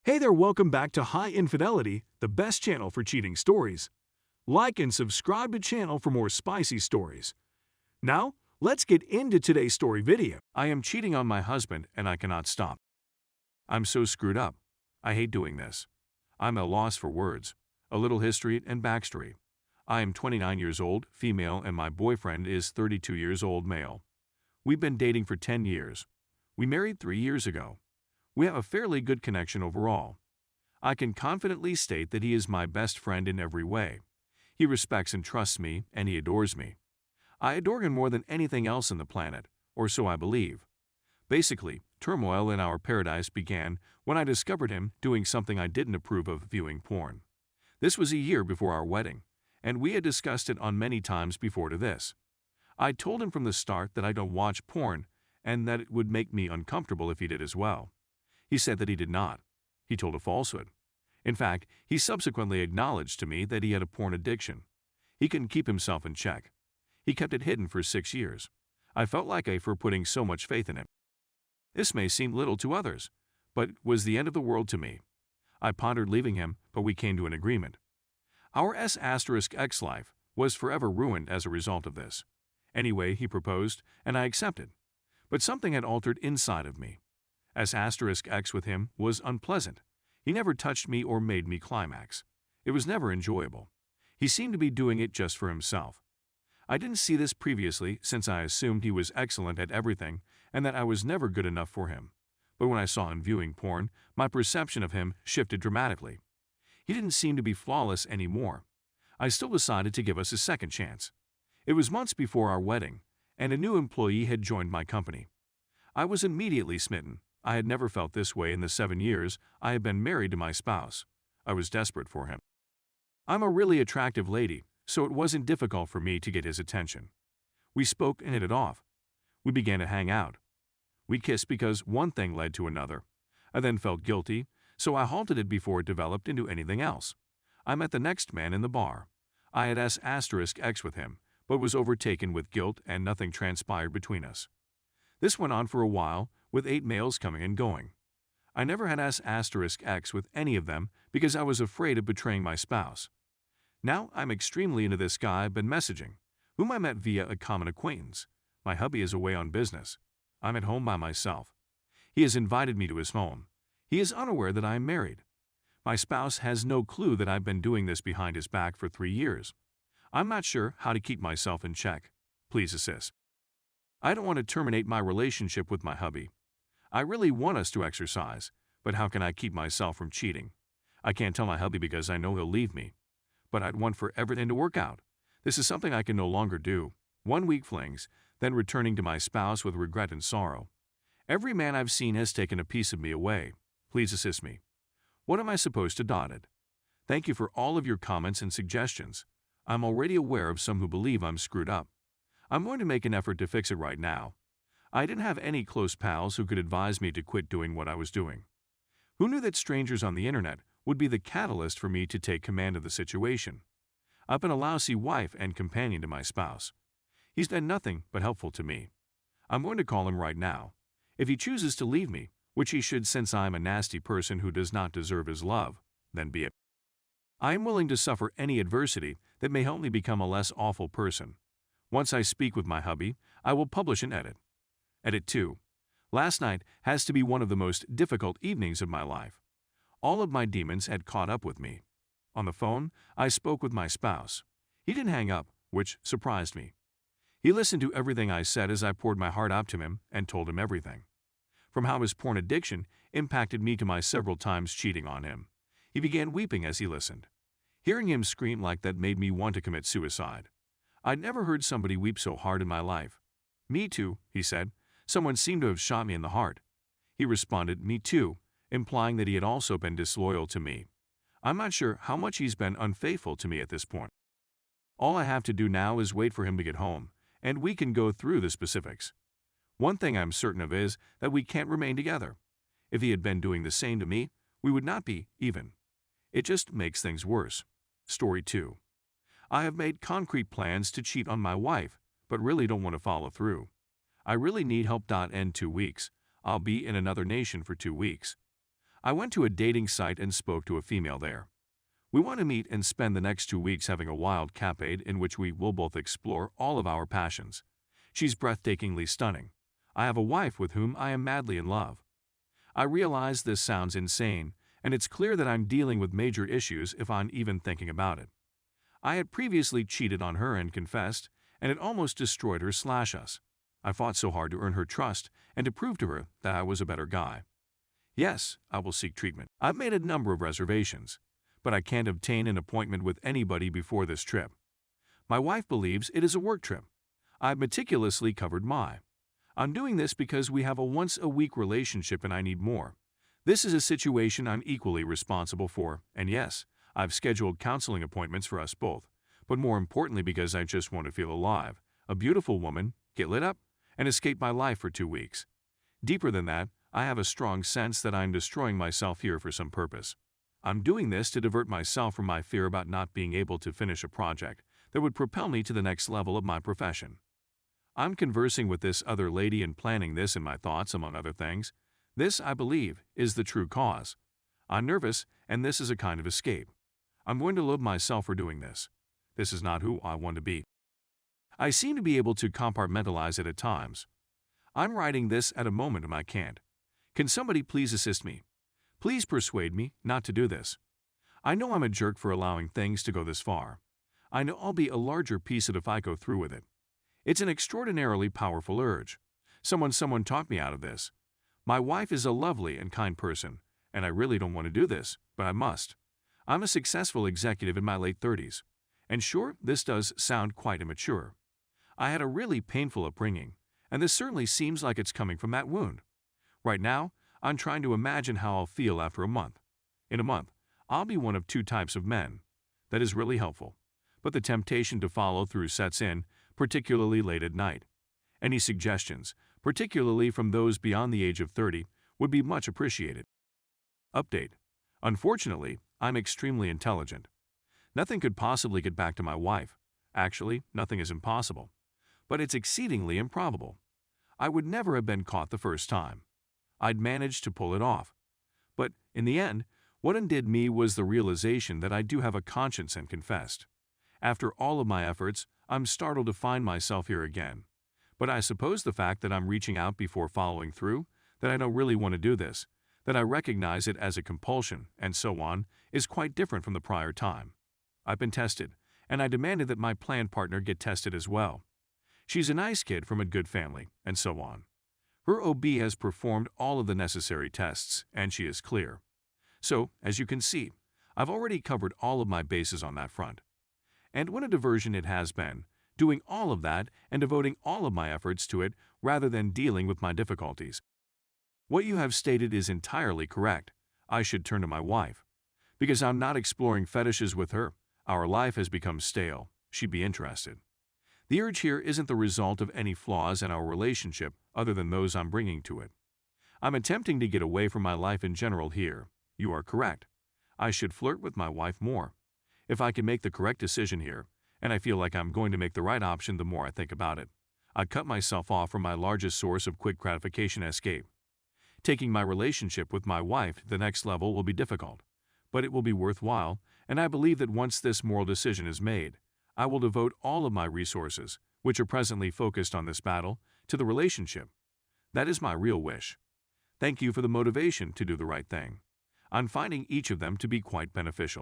Hey there, welcome back to High Infidelity, the best channel for cheating stories. Like and subscribe to channel for more spicy stories. Now, let's get into today's story video. I am cheating on my husband and I cannot stop. I'm so screwed up. I hate doing this. I'm at a loss for words. A little history and backstory. I am 29 years old, female, and my boyfriend is 32 years old, male. We've been dating for 10 years. We married 3 years ago. We have a fairly good connection overall. I can confidently state that he is my best friend in every way. He respects and trusts me, and he adores me. I adore him more than anything else on the planet, or so I believe. Basically, turmoil in our paradise began when I discovered him doing something I didn't approve of, viewing porn. This was a year before our wedding, and we had discussed it on many times before to this. I told him from the start that I don't watch porn and that it would make me uncomfortable if he did as well. He said that he did not. He told a falsehood. In fact, he subsequently acknowledged to me that he had a porn addiction. He couldn't keep himself in check. He kept it hidden for 6 years. I felt like for putting so much faith in him. This may seem little to others, but was the end of the world to me. I pondered leaving him, but we came to an agreement. Our S**X life was forever ruined as a result of this. Anyway, he proposed, and I accepted. But something had altered inside of me. S**X with him was unpleasant. He never touched me or made me climax. It was never enjoyable. He seemed to be doing it just for himself. I didn't see this previously since I assumed he was excellent at everything and that I was never good enough for him. But when I saw him viewing porn, my perception of him shifted dramatically. He didn't seem to be flawless anymore. I still decided to give us a second chance. It was months before our wedding, and a new employee had joined my company. I was immediately smitten. I had never felt this way in the 7 years I had been married to my spouse. I was desperate for him. I'm a really attractive lady, so it wasn't difficult for me to get his attention. We spoke and hit it off. We began to hang out. We kissed because one thing led to another. I then felt guilty, so I halted it before it developed into anything else. I met the next man in the bar. I had S**X with him, but was overtaken with guilt and nothing transpired between us. This went on for a while, with 8 males coming and going. I never had S**X with any of them because I was afraid of betraying my spouse. Now I'm extremely into this guy I've been messaging, whom I met via a common acquaintance. My hubby is away on business. I'm at home by myself. He has invited me to his home. He is unaware that I am married. My spouse has no clue that I've been doing this behind his back for 3 years. I'm not sure how to keep myself in check. Please assist. I don't want to terminate my relationship with my hubby. I really want us to exercise, but how can I keep myself from cheating? I can't tell my hubby because I know he'll leave me. But I'd want for everything to work out. This is something I can no longer do. 1 week flings, then returning to my spouse with regret and sorrow. Every man I've seen has taken a piece of me away. Please assist me. What am I supposed to dot it? Thank you for all of your comments and suggestions. I'm already aware of some who believe I'm screwed up. I'm going to make an effort to fix it right now. I didn't have any close pals who could advise me to quit doing what I was doing. Who knew that strangers on the internet would be the catalyst for me to take command of the situation? I've been a lousy wife and companion to my spouse. He's been nothing but helpful to me. I'm going to call him right now. If he chooses to leave me, which he should since I'm a nasty person who does not deserve his love, then be it. I am willing to suffer any adversity that may help me become a less awful person. Once I speak with my hubby, I will publish an edit. Edit 2. Last night has to be one of the most difficult evenings of my life. All of my demons had caught up with me. On the phone, I spoke with my spouse. He didn't hang up, which surprised me. He listened to everything I said as I poured my heart out to him and told him everything. From how his porn addiction impacted me to my several times cheating on him. He began weeping as he listened. Hearing him scream like that made me want to commit suicide. I'd never heard somebody weep so hard in my life. Me too, he said. Someone seemed to have shot me in the heart. He responded, me too, implying that he had also been disloyal to me. I'm not sure how much he's been unfaithful to me at this point. All I have to do now is wait for him to get home, and we can go through the specifics. One thing I'm certain of is that we can't remain together. If he had been doing the same to me, we would not be even. It just makes things worse. Story 2. I have made concrete plans to cheat on my wife, but really don't want to follow through. I really need help. End 2 weeks. I'll be in another nation for 2 weeks. I went to a dating site and spoke to a female there. We want to meet and spend the next 2 weeks having a wild capade in which we will both explore all of our passions. She's breathtakingly stunning. I have a wife with whom I am madly in love. I realize this sounds insane, and it's clear that I'm dealing with major issues if I'm even thinking about it. I had previously cheated on her and confessed, and it almost destroyed her/us. I fought so hard to earn her trust and to prove to her that I was a better guy. Yes, I will seek treatment. I've made a number of reservations, but I can't obtain an appointment with anybody before this trip. My wife believes it is a work trip. I've meticulously covered I'm doing this because we have a once-a-week relationship and I need more. This is a situation I'm equally responsible for, and yes, I've scheduled counseling appointments for us both, but more importantly because I just want to feel alive, a beautiful woman, get lit up, and escape my life for 2 weeks. Deeper than that, I have a strong sense that I'm destroying myself here for some purpose. I'm doing this to divert myself from my fear about not being able to finish a project that would propel me to the next level of my profession. I'm conversing with this other lady and planning this in my thoughts, among other things. This, I believe, is the true cause. I'm nervous, and this is a kind of escape. I'm going to loathe myself for doing this. This is not who I want to be. I seem to be able to compartmentalize it at times. I'm writing this at a moment when I can't. Can somebody please assist me? Please persuade me not to do this. I know I'm a jerk for allowing things to go this far. I know I'll be a larger piece of it if I go through with it. It's an extraordinarily powerful urge. Someone talked me out of this. My wife is a lovely and kind person, and I really don't want to do this, but I must. I'm a successful executive in my late 30s. And sure, this does sound quite immature. I had a really painful upbringing, and this certainly seems like it's coming from that wound. Right now, I'm trying to imagine how I'll feel after a month. In a month, I'll be one of 2 types of men. That is really helpful. But the temptation to follow through sets in, particularly late at night. Any suggestions, particularly from those beyond the age of 30, would be much appreciated. Update. Unfortunately, I'm extremely intelligent. Nothing could possibly get back to my wife. Actually, nothing is impossible. But it's exceedingly improbable. I would never have been caught the first time. I'd managed to pull it off. But, in the end, what undid me was the realization that I do have a conscience and confessed. After all of my efforts, I'm startled to find myself here again. But I suppose the fact that I'm reaching out before following through, that I don't really want to do this, that I recognize it as a compulsion, and so on, is quite different from the prior time. I've been tested, and I demanded that my planned partner get tested as well. She's a nice kid from a good family, and so on. Her OB has performed all of the necessary tests, and she is clear. So, as you can see, I've already covered all of my bases on that front. And what a diversion it has been, doing all of that and devoting all of my efforts to it rather than dealing with my difficulties. What you have stated is entirely correct. I should turn to my wife. Because I'm not exploring fetishes with her. Our life has become stale. She'd be interested. The urge here isn't the result of any flaws in our relationship other than those I'm bringing to it. I'm attempting to get away from my life in general here. You are correct. I should flirt with my wife more. If I can make the correct decision here, and I feel like I'm going to make the right option the more I think about it, I'd cut myself off from my largest source of quick gratification escape. Taking my relationship with my wife to the next level will be difficult, but it will be worthwhile, and I believe that once this moral decision is made, I will devote all of my resources, which are presently focused on this battle, to the relationship. That is my real wish. Thank you for the motivation to do the right thing. I'm finding each of them to be quite beneficial.